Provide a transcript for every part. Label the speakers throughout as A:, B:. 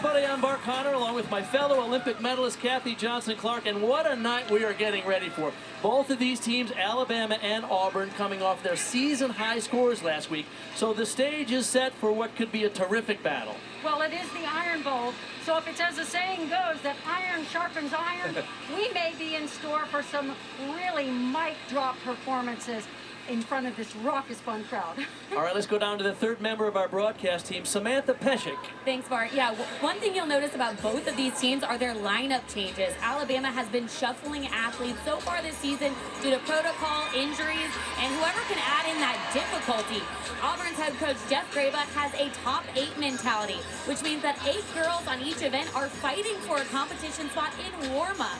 A: everybody. I'm Mark Connor, along with my fellow Olympic medalist Kathy Johnson-Clark, and what a night we are getting ready for. Both of these teams, Alabama and Auburn, coming off their season high scores last week, so the stage is set for what could be a terrific battle.
B: Well, it is the Iron Bowl, so if it's as the saying goes, that iron sharpens iron, we may be in store for some really mic drop performances in front of this raucous fun crowd.
A: All right, let's go down to the third member of our broadcast team, Samantha Pescic.
C: Thanks, Bart. Yeah, one thing you'll notice about both of these teams are their lineup changes. Alabama has been shuffling athletes so far this season due to protocol, injuries, and whoever can add in that difficulty. Auburn's head coach Jeff Graba has a top 8 mentality, which means that 8 girls on each event are fighting for a competition spot in warm-up.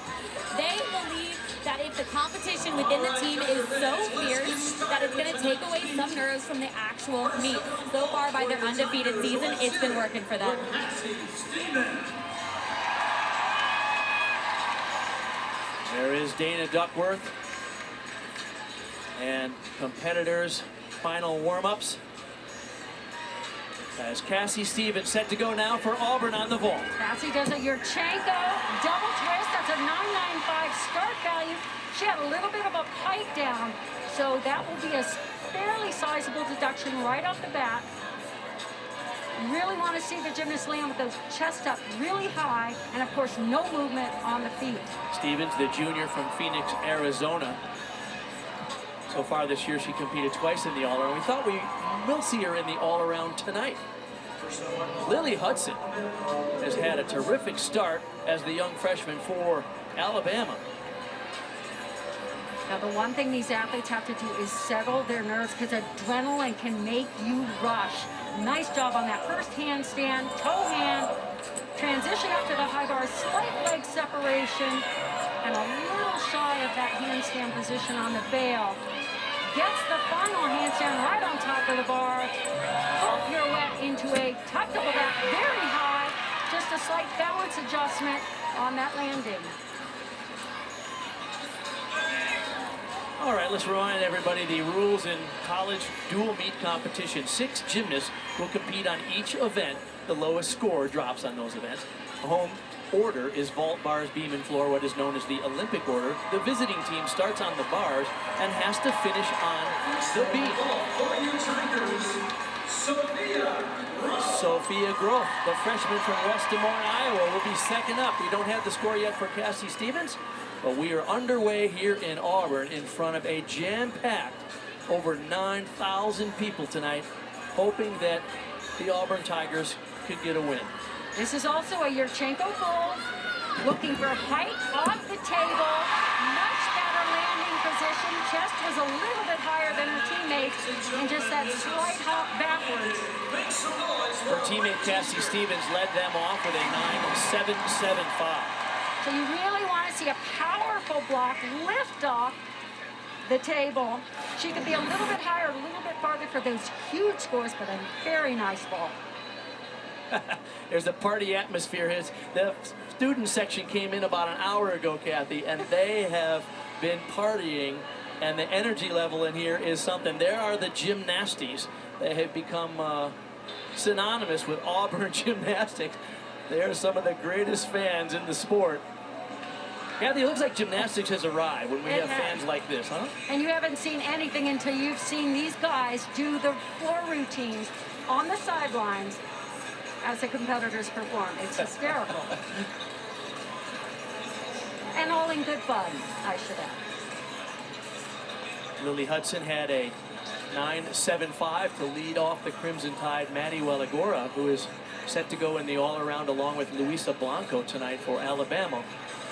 C: They believe that if the competition within the team is so fierce that it's going to take away some nerves from the actual meet. So far by their undefeated season, it's been working for them.
A: There is Dana Duckworth and competitors' final warm-ups. As Cassie Stevens set to go now for Auburn on the vault.
B: Cassie does a Yurchenko double twist. That's a 995 start value. She had a little bit of a pike down, so that will be a fairly sizable deduction right off the bat. Really want to see the gymnast land with those chests up really high, and of course no movement on the feet.
A: Stevens, the junior from Phoenix, Arizona. So far this year, she competed twice in the all-around. We thought we will see her in the all-around tonight. Lily Hudson has had a terrific start as the young freshman for Alabama.
B: Now, the one thing these athletes have to do is settle their nerves, because adrenaline can make you rush. Nice job on that first handstand, toe hand, transition up to the high bar, slight leg separation, and a little shy of that handstand position on the bail. Gets the final handstand right on top of the bar. Full pirouette into a tuck double back, very high. Just a slight balance adjustment on that landing.
A: All right, let's remind everybody the rules in college dual meet competition. 6 gymnasts will compete on each event. The lowest score drops on those events. Home order is vault, bars, beam, and floor, what is known as the Olympic order. The visiting team starts on the bars and has to finish on the beam. Sophia Groth, the freshman from West Des Moines, Iowa, will be second up. We don't have the score yet for Cassie Stevens, but we are underway here in Auburn in front of a jam-packed over 9,000 people tonight, hoping that the Auburn Tigers could get a win.
B: This is also a Yurchenko fold, looking for height off the table, much better landing position. Chest was a little bit higher than her teammates, and just that slight hop backwards.
A: Her teammate Cassie Stevens led them off with a 9.775.
B: So you really want to see a powerful block lift off the table. She could be a little bit higher, a little bit farther for those huge scores, but a very nice ball.
A: There's a party atmosphere. The student section came in about an hour ago, Kathy, and they have been partying, and the energy level in here is something. There are the Gymnastics. They have become synonymous with Auburn Gymnastics. They are some of the greatest fans in the sport. Kathy, it looks like Gymnastics has arrived when we have fans like this, huh?
B: And you haven't seen anything until you've seen these guys do the floor routines on the sidelines as the competitors perform. It's hysterical. And all in good fun, I should add.
A: Lily Hudson had a 9.75 to lead off the Crimson Tide. Maddie Welligora, who is set to go in the all-around along with Luisa Blanco tonight for Alabama,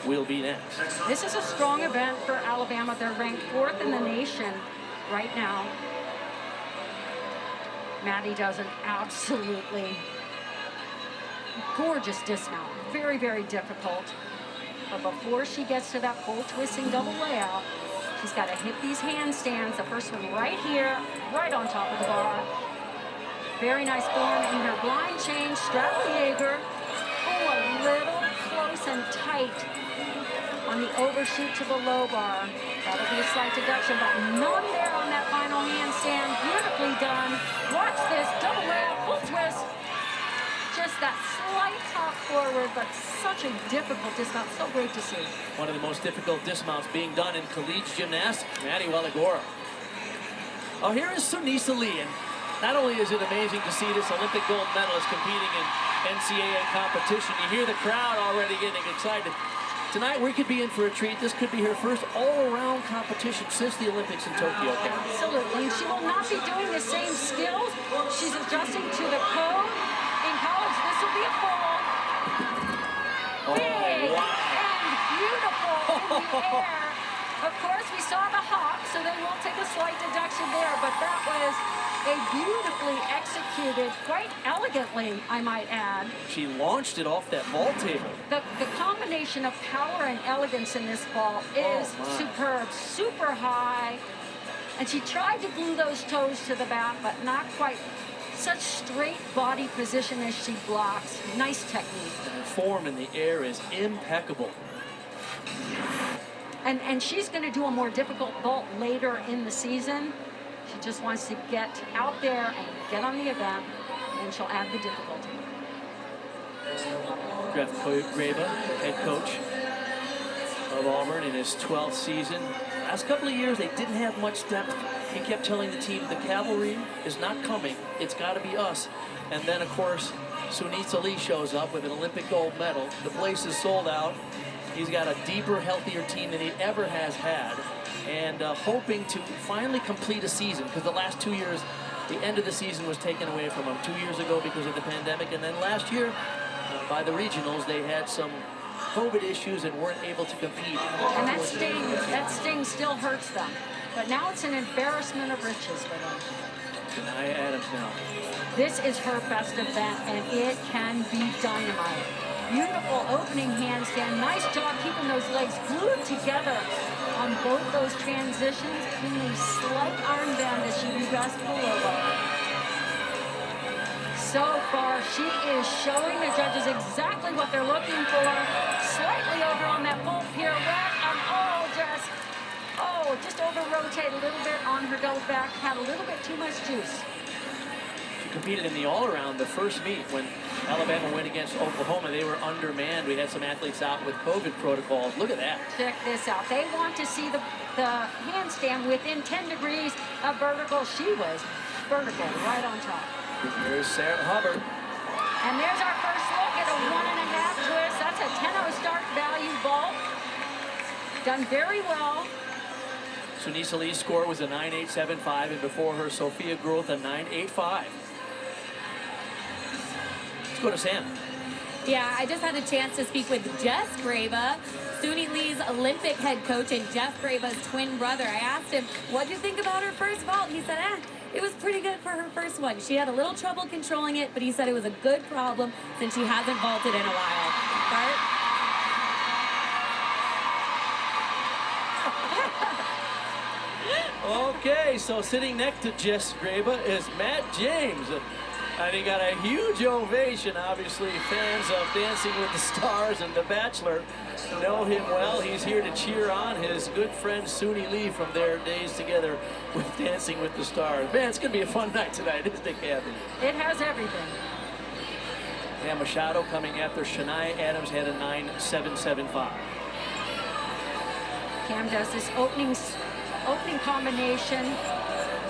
A: will be next.
B: This is a strong event for Alabama. They're ranked 4th in the nation right now. Maddie does an absolutely gorgeous dismount. Very, very difficult. But before she gets to that full twisting double layout, she's got to hit these handstands. The first one right here, right on top of the bar. Very nice form in her blind change. Straddle Jaeger. Oh, a little close and tight on the overshoot to the low bar. That'll be a slight deduction, but none there on that final handstand. Beautifully done. Watch this double layout, full twist. Just that slight slight hop forward, but such a difficult dismount. So great to see.
A: One of the most difficult dismounts being done in collegiate gymnastics. Maddie Welligora. Oh, here is Sunisa Lee, and not only is it amazing to see this Olympic gold medalist competing in NCAA competition, you hear the crowd already getting excited. Tonight we could be in for a treat. This could be her first all-around competition since the Olympics in Tokyo.
B: Absolutely. She will not be doing the same skills. She's adjusting to the code. In college, this will be a fall. Big and beautiful in the air. Of course, we saw the hop, so then we'll take a slight deduction there, but that was a beautifully executed, quite elegantly, I might add.
A: She launched it off that ball table.
B: The combination of power and elegance in this ball is superb, super high. And she tried to glue those toes to the bat, but not quite. Such straight body position as she blocks. Nice technique.
A: And her form in the air is impeccable.
B: And she's going to do a more difficult vault later in the season. She just wants to get out there and get on the event, and she'll add the difficulty.
A: Jeff Graba, head coach of Auburn in his 12th season. Last couple of years, they didn't have much depth. He kept telling the team, the cavalry is not coming. It's got to be us. And then, of course, Sunisa Lee shows up with an Olympic gold medal. The place is sold out. He's got a deeper, healthier team than he ever has had. And hoping to finally complete a season, because the last 2 years, the end of the season was taken away from him 2 years ago because of the pandemic, and then last year, by the regionals, they had some COVID issues and weren't able to compete.
B: And that sting still hurts them. But now it's an embarrassment of riches for them.
A: Nia Adams now.
B: This is her best event, and it can be dynamite. Beautiful opening handstand. Nice job keeping those legs glued together on both those transitions. Only slight arm bend as she regressed pullover. So far, she is showing the judges exactly what they're looking for. Slightly over on that full pirouette, and just over-rotate a little bit on her double back. Had a little bit too much juice.
A: She competed in the all-around the first meet when Alabama went against Oklahoma. They were undermanned. We had some athletes out with COVID protocols. Look at that.
B: Check this out. They want to see the handstand within 10 degrees of vertical. She was vertical right on top.
A: There's Sarah Hubbard.
B: And there's our first look at a 1.5 twist. That's a 10-0 start value vault. Done very well.
A: Sunisa Lee's score was a 9.875, and before her, Sophia Groth a 9.85. Let's go to Sam.
C: Yeah, I just had a chance to speak with Jess Graba, Suni Lee's Olympic head coach and Jeff Graba's twin brother. I asked him, what do you think about her first vault? He said, it was pretty good for her first one. She had a little trouble controlling it, but he said it was a good problem since she hasn't vaulted in a while. Bart?
A: Okay, so sitting next to Jess Graba is Matt James. And he got a huge ovation. Obviously, fans of Dancing with the Stars and The Bachelor know him well. He's here to cheer on his good friend Suni Lee from their days together with Dancing with the Stars. Man, it's going to be a fun night tonight, isn't it, Kathy?
B: It has everything.
A: Pam Machado coming after Shania Adams had a 9.775.
B: Cam does this opening combination.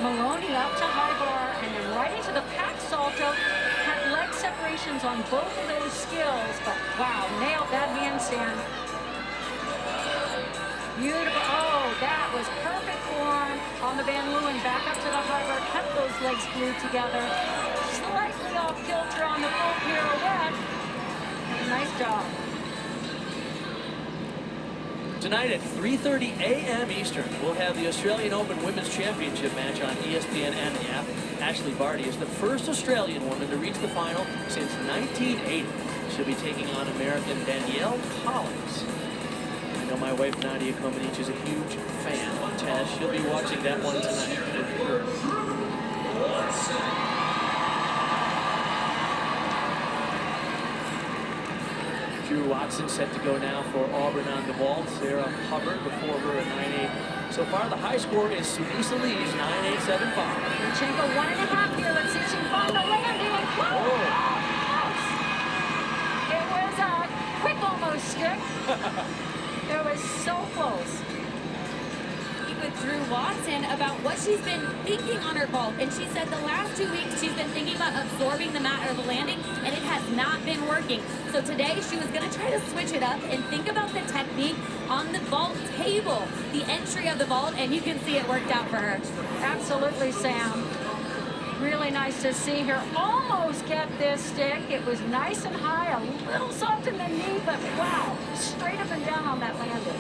B: Maloney up to high bar and then right into the pack salto. Had leg separations on both of those skills, but wow, nailed that handstand. Beautiful. Oh, that was perfect form on the Van Leeuwen. Back up to the high bar, kept those legs glued together. Slightly off kilter on the full pirouette. Nice job.
A: Tonight at 3:30 a.m. Eastern, we'll have the Australian Open Women's Championship match on ESPN and the app. Ashley Barty is the first Australian woman to reach the final since 1980. She'll be taking on American Danielle Collins. I know my wife Nadia Comaneci is a huge fan of tennis. She'll be watching that one tonight. Drew Watson set to go now for Auburn on the vault. Sarah Hubbard before her at 9.8. So far, the high score is Sunisa Lee's 9.875.
B: Marchenko 1.5 here. Let's see if she can find the landing. Whoa! It was so close.
C: With Drew Watson about what she's been thinking on her vault, and she said the last 2 weeks she's been thinking about absorbing the mat or the landing, and it has not been working. So today she was going to try to switch it up and think about the technique on the vault table, the entry of the vault, and you can see it worked out for her.
B: Absolutely, Sam. Really nice to see her almost get this stick. It was nice and high, a little soft in the knee, but wow, straight up and down on that landing.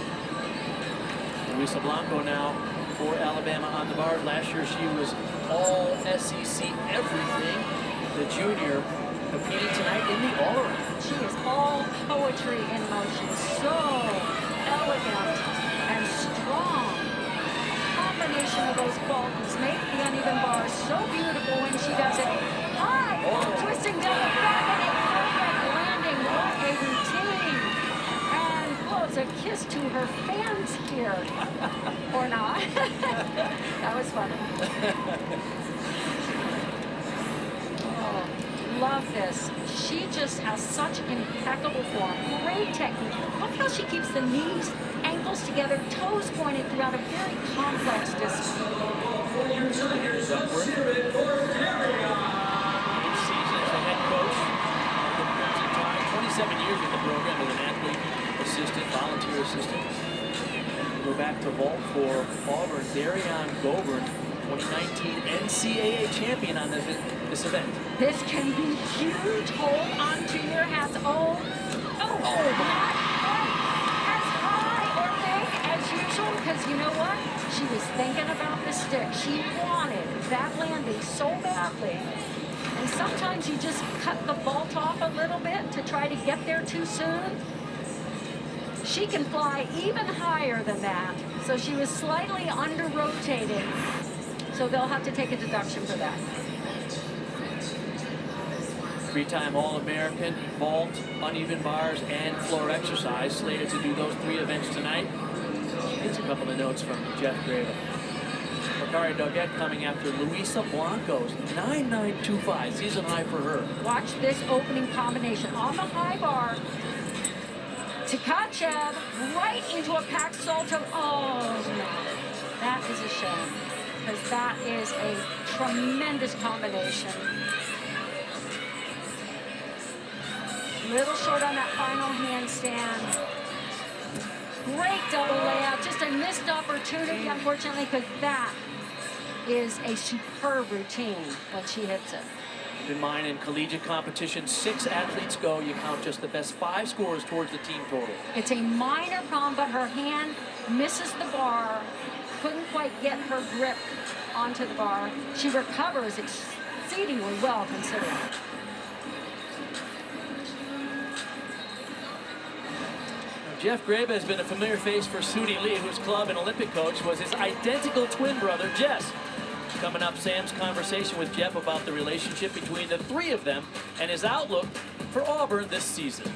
A: Luisa Blanco now for Alabama on the bar. Last year she was all SEC everything. The junior competing tonight in the Auburn Arena.
B: She is all poetry in motion. So elegant and strong. Combination of those qualities make the uneven bar so beautiful when she does it. High, twisting down the back and a perfect landing. What a routine. And blows a kiss to her fans here. Or not. That was funny. Oh, love this. She just has such impeccable form. Great technique. Look how she keeps the knees, ankles together, toes pointed throughout a very complex discipline.
A: Each season as the head coach of the Crimson Tide, 27 years in the program as an athlete, assistant, volunteer assistant. Go back to vault for Auburn, Darian Goburn, 2019 NCAA champion on this event.
B: This can be huge. Hold on to your hats. Oh, not quite as high or big as usual, because you know what? She was thinking about the stick. She wanted that landing so badly. And sometimes you just cut the vault off a little bit to try to get there too soon. She can fly even higher than that. So she was slightly under-rotated. So they'll have to take a deduction for that.
A: Three-time All-American, vault, uneven bars, and floor exercise. Slated to do those 3 events tonight. Gets a couple of notes from Jeff Graven. Bakari Doggett coming after Luisa Blanco's 9.925, season high for her.
B: Watch this opening combination on the high bar. Tkachev right into a packed salto. Oh, no. That is a shame, because that is a tremendous combination. Little short on that final handstand. Great double layup. Just a missed opportunity, unfortunately, because that is a superb routine when she hits it.
A: Keep in mind, in collegiate competition, 6 athletes go. You count just the best 5 scores towards the team total.
B: It's a minor problem, but her hand misses the bar. Couldn't quite get her grip onto the bar. She recovers exceedingly well, considering.
A: Jeff Grabe has been a familiar face for Sudi Lee, whose club and Olympic coach was his identical twin brother, Jess. Coming up, Sam's conversation with Jeff about the relationship between the 3 of them and his outlook for Auburn this season.